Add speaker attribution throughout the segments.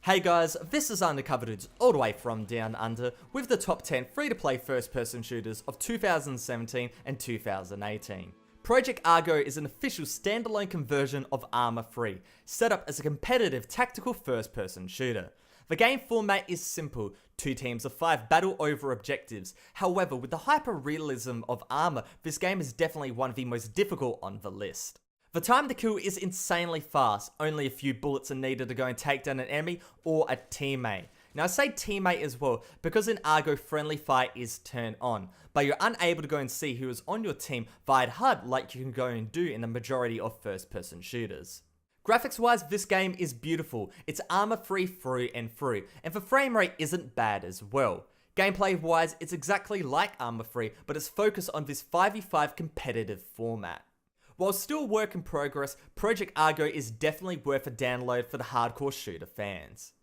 Speaker 1: Hey guys, this is Undercover Dudes all the way from Down Under with the top 10 free-to-play first-person shooters of 2017 and 2018. Project Argo is an official standalone conversion of Arma 3, set up as a competitive tactical first-person shooter. The game format is simple, 2 teams of 5 battle over objectives. However, with the hyper-realism of Arma, this game is definitely one of the most difficult on the list. The time to kill is insanely fast, only a few bullets are needed to go and take down an enemy or a teammate. Now I say teammate as well, because in Argo friendly fire is turned on, but you're unable to go and see who is on your team via HUD like you can go and do in the majority of first person shooters. Graphics wise, this game is beautiful, it's Arma 3 through and through, and the frame rate isn't bad as well. Gameplay wise, it's exactly like Arma 3, but it's focused on this 5v5 competitive format. While still work in progress, Project Argo is definitely worth a download for the hardcore shooter fans.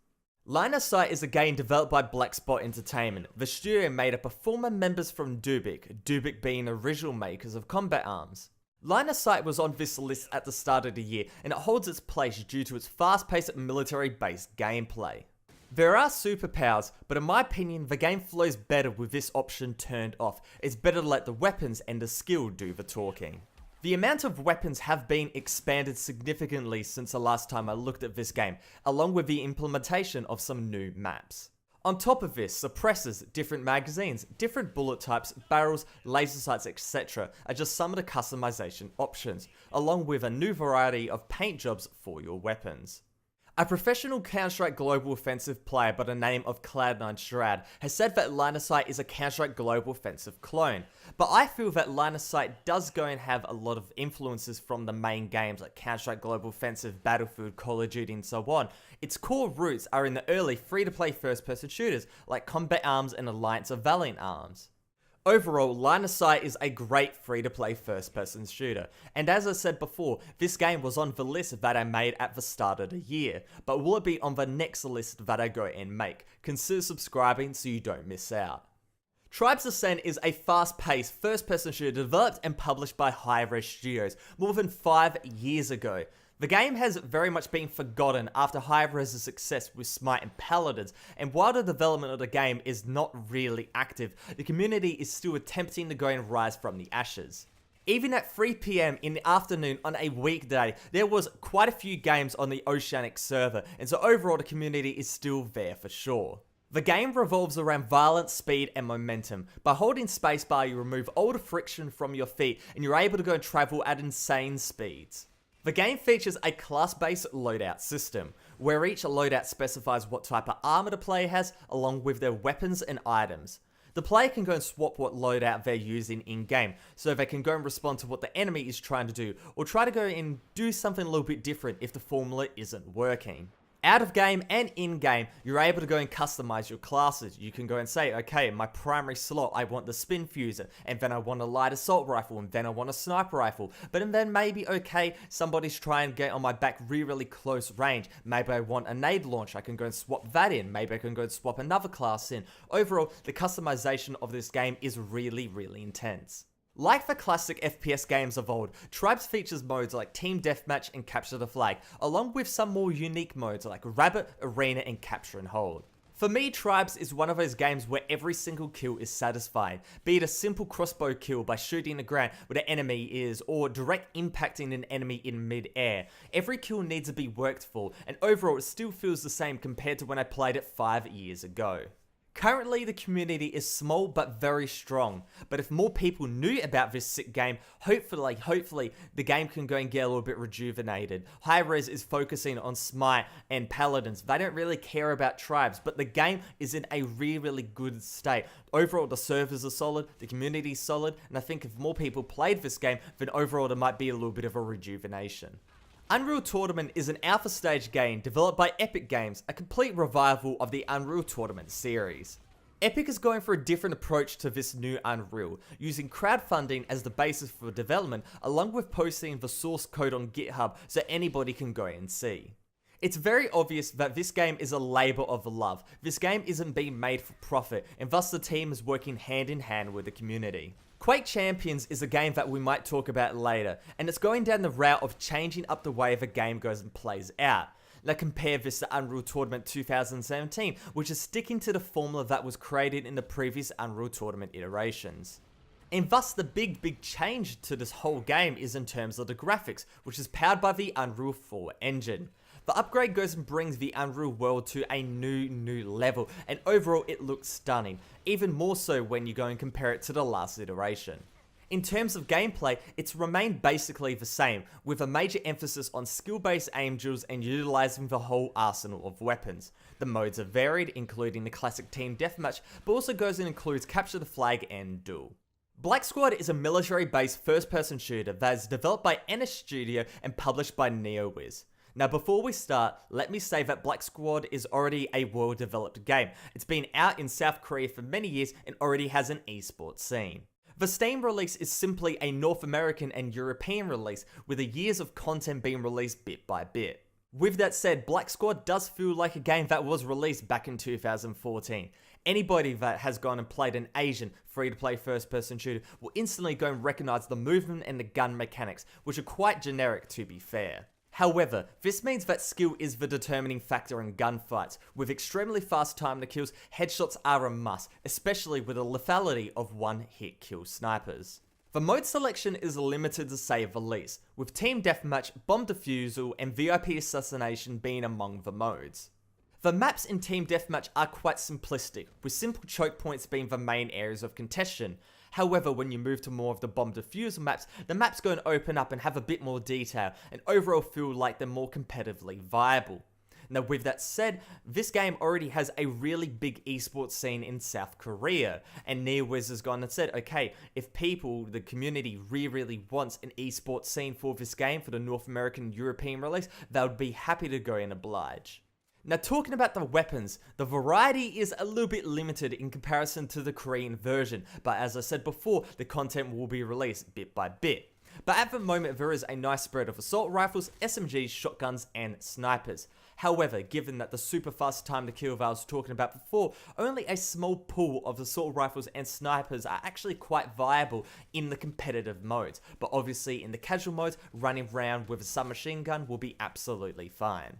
Speaker 1: Line of Sight is a game developed by Blackspot Entertainment, the studio made up of former members from Dubik being the original makers of combat arms. Line of Sight was on this list at the start of the year, and it holds its place due to its fast-paced military-based gameplay. There are superpowers, but in my opinion, the game flows better with this option turned off. It's better to let the weapons and the skill do the talking. The amount of weapons have been expanded significantly since the last time I looked at this game, along with the implementation of some new maps. On top of this, suppressors, different magazines, different bullet types, barrels, laser sights, etc. are just some of the customization options, along with a new variety of paint jobs for your weapons. A professional Counter-Strike Global Offensive player by the name of Cloud9 Strad has said that Line of Sight is a Counter-Strike Global Offensive clone, but I feel that Line of Sight does go and have a lot of influences from the main games like Counter-Strike Global Offensive, Battlefield, Call of Duty and so on. Its core roots are in the early free-to-play first-person shooters like Combat Arms and Alliance of Valiant Arms. Overall, Line of Sight is a great free-to-play first-person shooter, and as I said before, this game was on the list that I made at the start of the year, but will it be on the next list that I go and make? Consider subscribing so you don't miss out. Tribes Ascend is a fast-paced first-person shooter developed and published by Hi-Res Studios more than 5 years ago. The game has very much been forgotten after Hi-Res's success with Smite and Paladins, and while the development of the game is not really active, the community is still attempting to go and rise from the ashes. Even at 3 PM in the afternoon on a weekday, there was quite a few games on the Oceanic server, and so overall the community is still there for sure. The game revolves around violence, speed, and momentum. By holding spacebar, you remove all the friction from your feet, and you're able to go and travel at insane speeds. The game features a class-based loadout system, where each loadout specifies what type of armor the player has, along with their weapons and items. The player can go and swap what loadout they're using in-game, so they can go and respond to what the enemy is trying to do, or try to go and do something a little bit different if the formula isn't working. Out of game and in game, you're able to go and customize your classes. You can go and say, okay, my primary slot, I want the spin fuser, and then I want a light assault rifle, and then I want a sniper rifle. But then maybe, okay, somebody's trying to get on my back really close range. Maybe I want a nade launch, I can go and swap that in. Maybe I can go and swap another class in. Overall, the customization of this game is really intense. Like the classic FPS games of old, Tribes features modes like Team Deathmatch and Capture the Flag, along with some more unique modes like Rabbit, Arena, and Capture and Hold. For me, Tribes is one of those games where every single kill is satisfying, be it a simple crossbow kill by shooting the ground where the enemy is, or direct impacting an enemy in mid-air. Every kill needs to be worked for, and overall it still feels the same compared to when I played it 5 years ago. Currently, the community is small but very strong, but if more people knew about this sick game, hopefully, the game can go and get a little bit rejuvenated. Hi-Res is focusing on Smite and Paladins. They don't really care about Tribes, but the game is in a really good state. Overall, the servers are solid, the community is solid, and I think if more people played this game, then overall there might be a little bit of a rejuvenation. Unreal Tournament is an alpha stage game developed by Epic Games, a complete revival of the Unreal Tournament series. Epic is going for a different approach to this new Unreal, using crowdfunding as the basis for development, along with posting the source code on GitHub so anybody can go and see. It's very obvious that this game is a labor of love. This game isn't being made for profit, and thus the team is working hand in hand with the community. Quake Champions is a game that we might talk about later, and it's going down the route of changing up the way the game goes and plays out. Now compare this to Unreal Tournament 2017, which is sticking to the formula that was created in the previous Unreal Tournament iterations. And thus the big change to this whole game is in terms of the graphics, which is powered by the Unreal 4 engine. The upgrade goes and brings the Unreal world to a new level, and overall it looks stunning, even more so when you go and compare it to the last iteration. In terms of gameplay, it's remained basically the same, with a major emphasis on skill-based aim drills and utilising the whole arsenal of weapons. The modes are varied, including the classic team deathmatch, but also goes and includes capture the flag and duel. Black Squad is a military-based first-person shooter that is developed by NS Studio and published by NeoWiz. Now before we start, let me say that Black Squad is already a well-developed game. It's been out in South Korea for many years and already has an esports scene. The Steam release is simply a North American and European release, with the years of content being released bit by bit. With that said, Black Squad does feel like a game that was released back in 2014. Anybody that has gone and played an Asian free-to-play first-person shooter will instantly go and recognize the movement and the gun mechanics, which are quite generic to be fair. However, this means that skill is the determining factor in gunfights. With extremely fast time to kills, headshots are a must, especially with the lethality of one-hit kill snipers. The mode selection is limited to say the least, with Team Deathmatch, Bomb Defusal, and VIP Assassination being among the modes. The maps in Team Deathmatch are quite simplistic, with simple choke points being the main areas of contention. However, when you move to more of the bomb defusal maps, the maps go and open up and have a bit more detail, and overall feel like they're more competitively viable. Now with that said, this game already has a really big esports scene in South Korea, and NeoWiz has gone and said, okay, if people, the community really wants an esports scene for this game for the North American European release, they would be happy to go and oblige. Now talking about the weapons, the variety is a little bit limited in comparison to the Korean version, but as I said before, the content will be released bit by bit. But at the moment there is a nice spread of assault rifles, SMGs, shotguns and snipers. However, given that the super fast time to kill that I was talking about before, only a small pool of assault rifles and snipers are actually quite viable in the competitive modes, but obviously in the casual modes, running around with a submachine gun will be absolutely fine.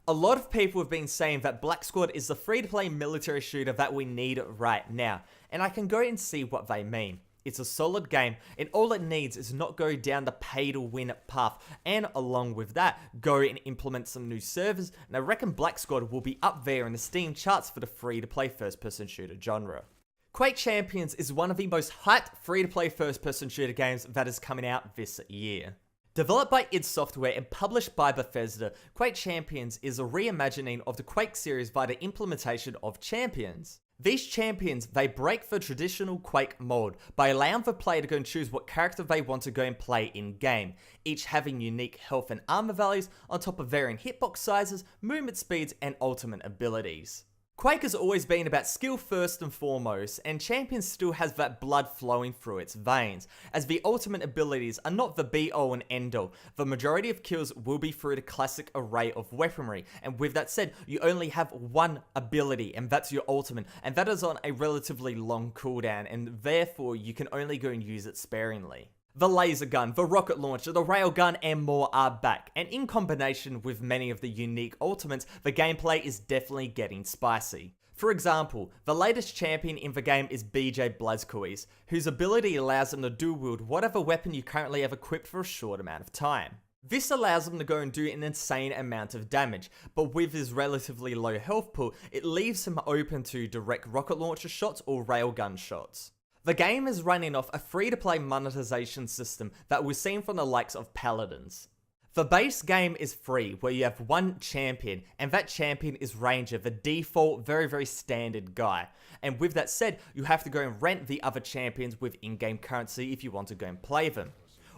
Speaker 1: A lot of people have been saying that Black Squad is the free-to-play military shooter that we need right now, and I can go and see what they mean. It's a solid game, and all it needs is not go down the pay-to-win path, and along with that, go and implement some new servers, and I reckon Black Squad will be up there in the Steam charts for the free-to-play first-person shooter genre. Quake Champions is one of the most hyped free-to-play first-person shooter games that is coming out this year. Developed by id Software and published by Bethesda, Quake Champions is a reimagining of the Quake series via the implementation of champions. These champions, they break the traditional Quake mold by allowing the player to go and choose what character they want to go and play in game, each having unique health and armor values on top of varying hitbox sizes, movement speeds and ultimate abilities. Quake has always been about skill first and foremost, and Champions still has that blood flowing through its veins, as the ultimate abilities are not the be-all and end-all. The majority of kills will be through the classic array of weaponry, and with that said, you only have one ability, and that's your ultimate, and that is on a relatively long cooldown, and therefore you can only go and use it sparingly. The laser gun, the rocket launcher, the railgun and more are back, and in combination with many of the unique ultimates, the gameplay is definitely getting spicy. For example, the latest champion in the game is BJ Blazkowicz, whose ability allows him to dual wield whatever weapon you currently have equipped for a short amount of time. This allows him to go and do an insane amount of damage, but with his relatively low health pool, it leaves him open to direct rocket launcher shots or railgun shots. The game is running off a free-to-play monetization system that we've seen from the likes of Paladins. The base game is free, where you have one champion, and that champion is Ranger, the default, very standard guy. And with that said, you have to go and rent the other champions with in-game currency if you want to go and play them.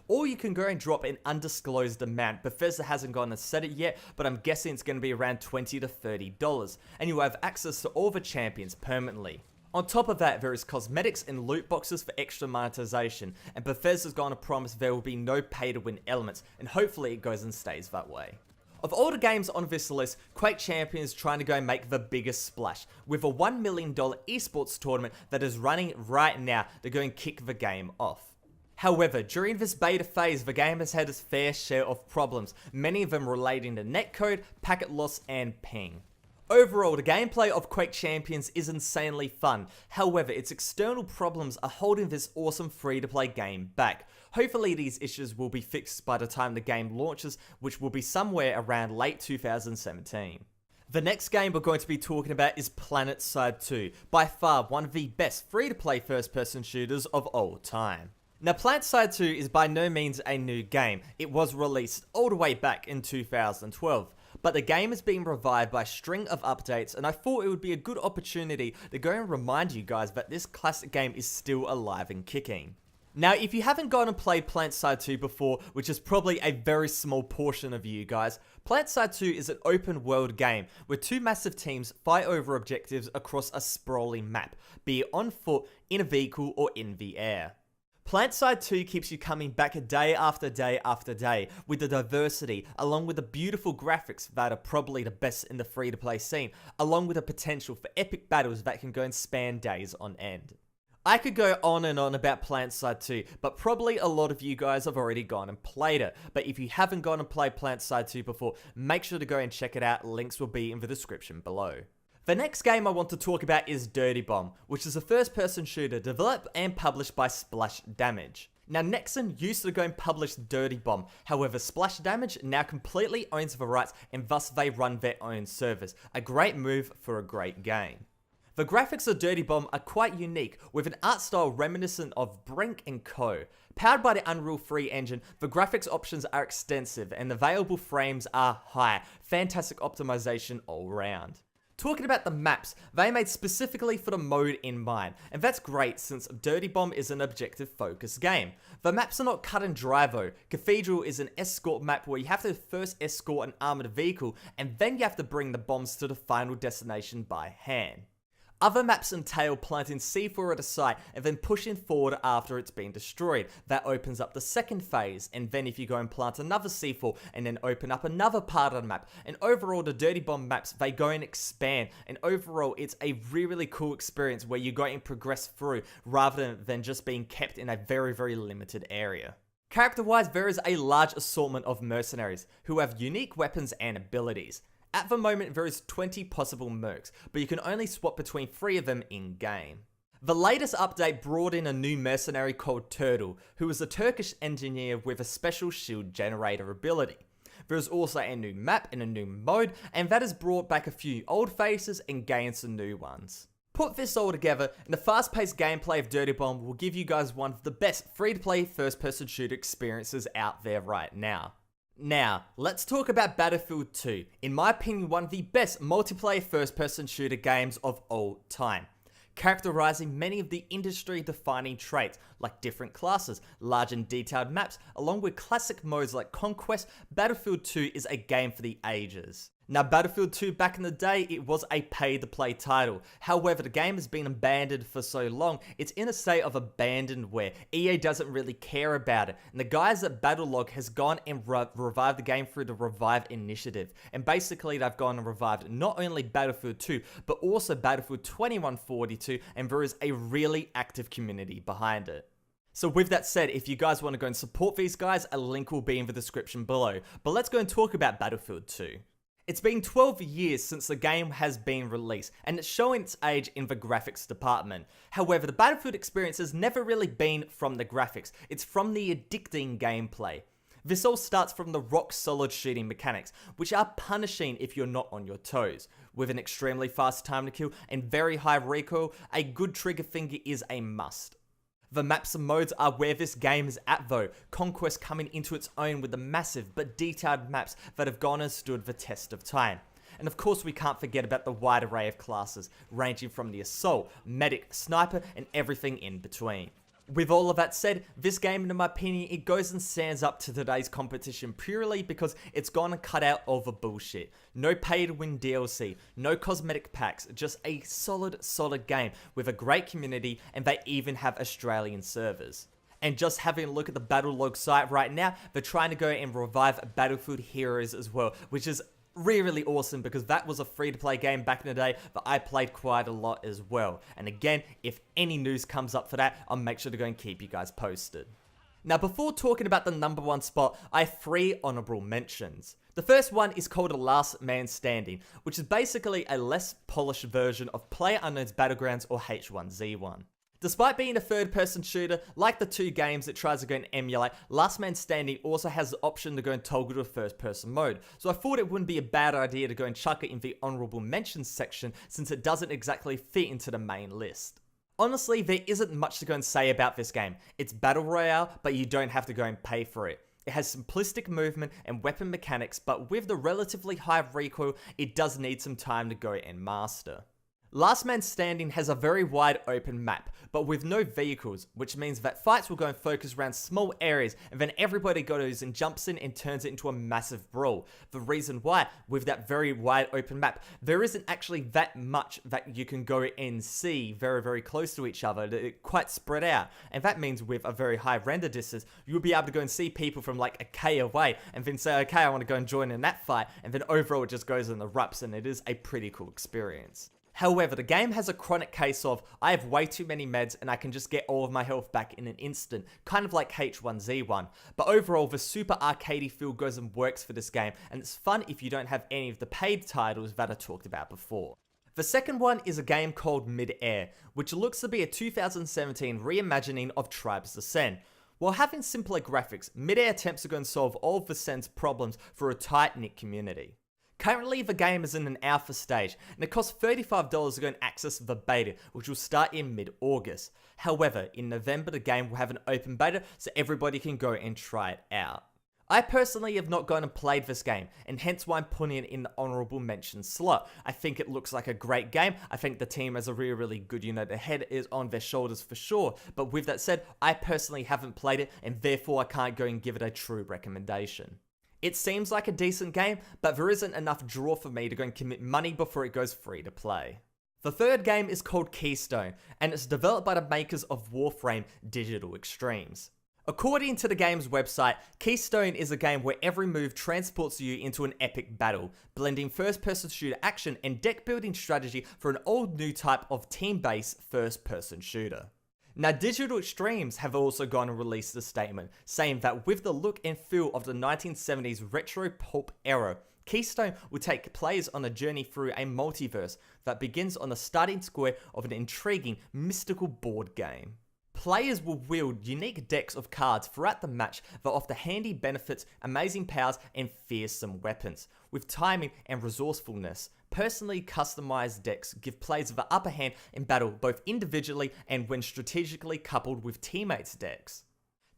Speaker 1: Or you can go and drop an undisclosed amount. Bethesda hasn't gone and said it yet, but I'm guessing it's going to be around $20 to $30, and you have access to all the champions permanently. On top of that, there is cosmetics and loot boxes for extra monetization, and Bethesda's going to promise there will be no pay-to-win elements, and hopefully it goes and stays that way. Of all the games on this list, Quake Champions is trying to go and make the biggest splash, with a $1 million esports tournament that is running right now to go and kick the game off. However, during this beta phase, the game has had its fair share of problems, many of them relating to netcode, packet loss, and ping. Overall, the gameplay of Quake Champions is insanely fun. However, its external problems are holding this awesome free-to-play game back. Hopefully these issues will be fixed by the time the game launches, which will be somewhere around late 2017. The next game we're going to be talking about is Planetside 2, by far one of the best free-to-play first-person shooters of all time. Now, Planetside 2 is by no means a new game. It was released all the way back in 2012. But the game is being revived by a string of updates, and I thought it would be a good opportunity to go and remind you guys that this classic game is still alive and kicking. Now, if you haven't gone and played Planetside 2 before, which is probably a very small portion of you guys, Planetside 2 is an open world game where two massive teams fight over objectives across a sprawling map, be it on foot, in a vehicle, or in the air. Planetside 2 keeps you coming back day after day after day with the diversity, along with the beautiful graphics that are probably the best in the free-to-play scene, along with the potential for epic battles that can go and span days on end. I could go on and on about Planetside 2, but probably a lot of you guys have already gone and played it. But if you haven't gone and played Planetside 2 before, make sure to go and check it out, links will be in the description below. The next game I want to talk about is Dirty Bomb, which is a first-person shooter developed and published by Splash Damage. Now, Nexon used to go and publish Dirty Bomb, however Splash Damage now completely owns the rights and thus they run their own servers. A great move for a great game. The graphics of Dirty Bomb are quite unique, with an art style reminiscent of Brink & Co. Powered by the Unreal 3 engine, the graphics options are extensive and the available frames are high. Fantastic optimization all round. Talking about the maps, they made specifically for the mode in mind, and that's great since Dirty Bomb is an objective focused game. The maps are not cut and dry though. Cathedral is an escort map where you have to first escort an armored vehicle, and then you have to bring the bombs to the final destination by hand. Other maps entail planting C4 at a site and then pushing forward after it's been destroyed. That opens up the second phase, and then if you go and plant another C4 and then open up another part of the map. And overall, the Dirty Bomb maps, they go and expand, and overall it's a really cool experience where you go and progress through rather than just being kept in a very limited area. Character-wise, there is a large assortment of mercenaries who have unique weapons and abilities. At the moment, there is 20 possible mercs, but you can only swap between 3 of them in-game. The latest update brought in a new mercenary called Turtle, who is a Turkish engineer with a special shield generator ability. There is also a new map and a new mode, and that has brought back a few old faces and gained some new ones. Put this all together, and the fast-paced gameplay of Dirty Bomb will give you guys one of the best free-to-play first-person shooter experiences out there right now. Now, let's talk about Battlefield 2, in my opinion one of the best multiplayer first-person shooter games of all time. Characterizing many of the industry-defining traits like different classes, large and detailed maps, along with classic modes like Conquest, Battlefield 2 is a game for the ages. Now, Battlefield 2 back in the day, it was a pay-to-play title. However, the game has been abandoned for so long, it's in a state of abandoned where EA doesn't really care about it. And the guys at Battlelog has gone and revived the game through the Revive initiative. And basically, they've gone and revived not only Battlefield 2, but also Battlefield 2142, and there is a really active community behind it. So with that said, if you guys want to go and support these guys, a link will be in the description below. But let's go and talk about Battlefield 2. It's been 12 years since the game has been released, and it's showing its age in the graphics department. However, the Battlefield experience has never really been from the graphics, it's from the addicting gameplay. This all starts from the rock-solid shooting mechanics, which are punishing if you're not on your toes. With an extremely fast time to kill and very high recoil, a good trigger finger is a must. The maps and modes are where this game is at though, Conquest coming into its own with the massive but detailed maps that have gone and stood the test of time. And of course we can't forget about the wide array of classes, ranging from the assault, medic, sniper, and everything in between. With all of that said, this game, in my opinion, it goes and stands up to today's competition purely because it's gone and cut out all the bullshit. No pay-to-win DLC, no cosmetic packs, just a solid game with a great community, and they even have Australian servers. And just having a look at the Battlelog site right now, they're trying to go and revive Battlefield Heroes as well, which is really awesome because that was a free-to-play game back in the day that I played quite a lot as well. And again, if any news comes up for that, I'll make sure to go and keep you guys posted. Now before talking about the number 1 spot, I have 3 honorable mentions. The first one is called a Last Man Standing, which is basically a less polished version of PlayerUnknown's Battlegrounds or H1Z1. Despite being a third-person shooter, like the 2 games it tries to go and emulate, Last Man Standing also has the option to go and toggle to a first-person mode, so I thought it wouldn't be a bad idea to go and chuck it in the honorable mentions section since it doesn't exactly fit into the main list. Honestly, there isn't much to go and say about this game. It's Battle Royale, but you don't have to go and pay for it. It has simplistic movement and weapon mechanics, but with the relatively high recoil, it does need some time to go and master. Last Man Standing has a very wide open map, but with no vehicles, which means that fights will go and focus around small areas, and then everybody goes and jumps in and turns it into a massive brawl. The reason why, with that very wide open map, there isn't actually that much that you can go and see very close to each other. It's quite spread out, and that means with a very high render distance, you'll be able to go and see people from like a K away, and then say, okay, I want to go and join in that fight, and then overall it just goes and erupts, and it is a pretty cool experience. However, the game has a chronic case of, I have way too many meds and I can just get all of my health back in an instant, kind of like H1Z1. But overall, the super arcadey feel goes and works for this game, and it's fun if you don't have any of the paid titles that I talked about before. The second one is a game called Midair, which looks to be a 2017 reimagining of Tribes Ascend. While having simpler graphics, Midair attempts to go and solve all of Ascend's problems for a tight-knit community. Currently, the game is in an alpha stage, and it costs $35 to go and access the beta, which will start in mid-August. However, in November the game will have an open beta, so everybody can go and try it out. I personally have not gone and played this game, and hence why I'm putting it in the honorable mention slot. I think it looks like a great game. I think the team has a really good, the head is on their shoulders for sure. But with that said, I personally haven't played it, and therefore I can't go and give it a true recommendation. It seems like a decent game, but there isn't enough draw for me to go and commit money before it goes free to play. The third game is called Keystone, and it's developed by the makers of Warframe Digital Extremes. According to the game's website, Keystone is a game where every move transports you into an epic battle, blending first-person shooter action and deck-building strategy for an all-new type of team-based first-person shooter. Now, Digital Extremes have also gone and released a statement saying that with the look and feel of the 1970s retro pulp era, Keystone will take players on a journey through a multiverse that begins on the starting square of an intriguing, mystical board game. Players will wield unique decks of cards throughout the match that offer handy benefits, amazing powers, and fearsome weapons. With timing and resourcefulness, personally customized decks give players the upper hand in battle both individually and when strategically coupled with teammates' decks.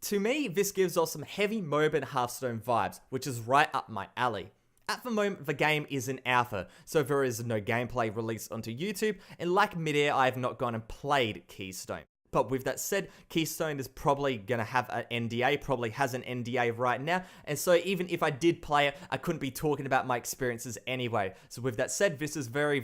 Speaker 1: To me, this gives off some heavy MOBA and Hearthstone vibes, which is right up my alley. At the moment, the game is in alpha, so there is no gameplay released onto YouTube, and like Midair, I have not gone and played Keystone. But with that said, Keystone is probably going to have an NDA, probably has an NDA right now, and so even if I did play it, I couldn't be talking about my experiences anyway. So with that said, this is very,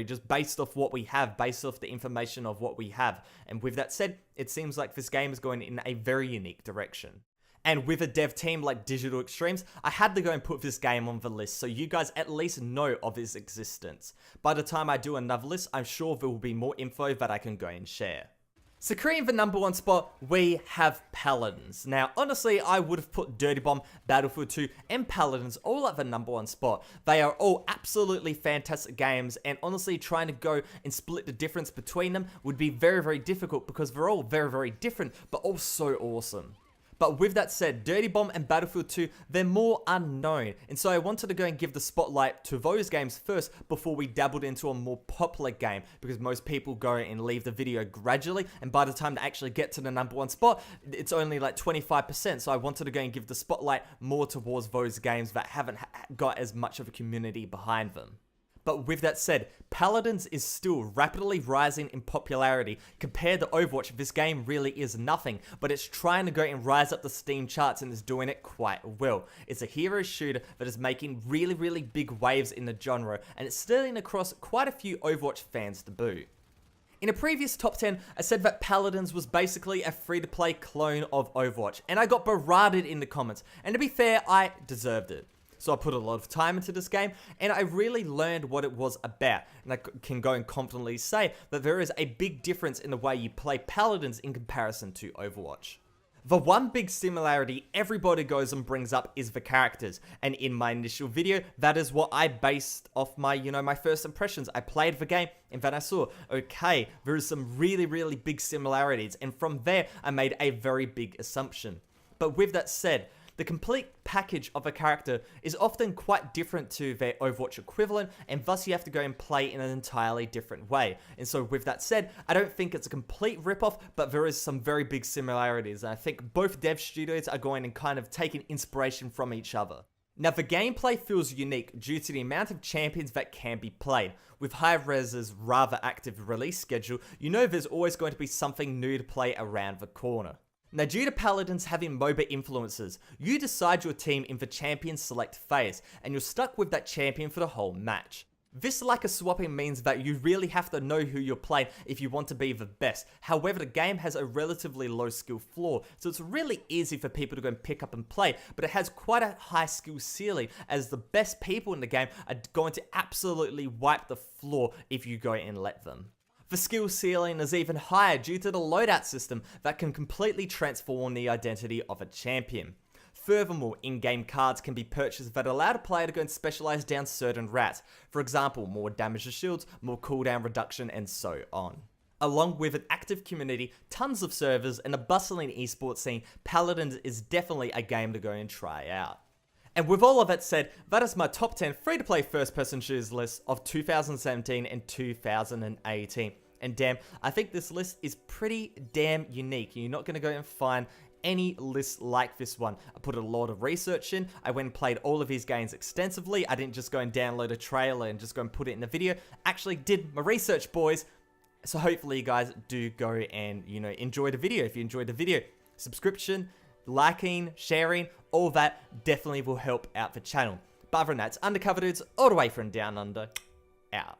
Speaker 1: just based off what we have, based off the information of what we have. And with that said, it seems like this game is going in a very unique direction. And with a dev team like Digital Extremes, I had to go and put this game on the list so you guys at least know of its existence. By the time I do another list, I'm sure there will be more info that I can go and share. Securing the number 1 spot, we have Paladins. Now, honestly, I would have put Dirty Bomb, Battlefield 2, and Paladins all at the number 1 spot. They are all absolutely fantastic games, and honestly, trying to go and split the difference between them would be very difficult because they're all very different, but all so awesome. But with that said, Dirty Bomb and Battlefield 2, they're more unknown, and so I wanted to go and give the spotlight to those games first before we dabbled into a more popular game, because most people go and leave the video gradually, and by the time they actually get to the number 1 spot, it's only like 25%, so I wanted to go and give the spotlight more towards those games that haven't got as much of a community behind them. But with that said, Paladins is still rapidly rising in popularity. Compared to Overwatch, this game really is nothing, but it's trying to go and rise up the Steam charts and is doing it quite well. It's a hero shooter that is making really big waves in the genre, and it's stealing across quite a few Overwatch fans to boot. In a previous top 10, I said that Paladins was basically a free-to-play clone of Overwatch, and I got berated in the comments, and to be fair, I deserved it. So I put a lot of time into this game, and I really learned what it was about, and I can go and confidently say that there is a big difference in the way you play Paladins in comparison to Overwatch. The one big similarity everybody goes and brings up is the characters, and in my initial video, that is what I based off my, my first impressions. I played the game, and then I saw, okay, there is some really big similarities, and from there, I made a very big assumption. But with that said, the complete package of a character is often quite different to their Overwatch equivalent, and thus you have to go and play in an entirely different way. And so with that said, I don't think it's a complete ripoff, but there is some very big similarities, and I think both dev studios are going and kind of taking inspiration from each other. Now, the gameplay feels unique due to the amount of champions that can be played. With High-Res's rather active release schedule, you know there's always going to be something new to play around the corner. Now, due to Paladins having MOBA influences, you decide your team in the champion select phase, and you're stuck with that champion for the whole match. This lack of swapping means that you really have to know who you're playing if you want to be the best. However, the game has a relatively low skill floor, so it's really easy for people to go and pick up and play, but it has quite a high skill ceiling, as the best people in the game are going to absolutely wipe the floor if you go and let them. The skill ceiling is even higher due to the loadout system that can completely transform the identity of a champion. Furthermore, in-game cards can be purchased that allow the player to go and specialize down certain routes. For example, more damage to shields, more cooldown reduction, and so on. Along with an active community, tons of servers, and a bustling esports scene, Paladins is definitely a game to go and try out. And with all of that said, that is my top 10 free-to-play first-person shooters list of 2017 and 2018. And damn, I think this list is pretty damn unique. You're not going to go and find any list like this one. I put a lot of research in. I went and played all of these games extensively. I didn't just go and download a trailer and just go and put it in a video. Actually did my research, boys. So hopefully you guys do go and, enjoy the video. If you enjoyed the video, subscription, liking, sharing, all that definitely will help out the channel. But other than that, it's Undercover Dudes all the way from down under, out.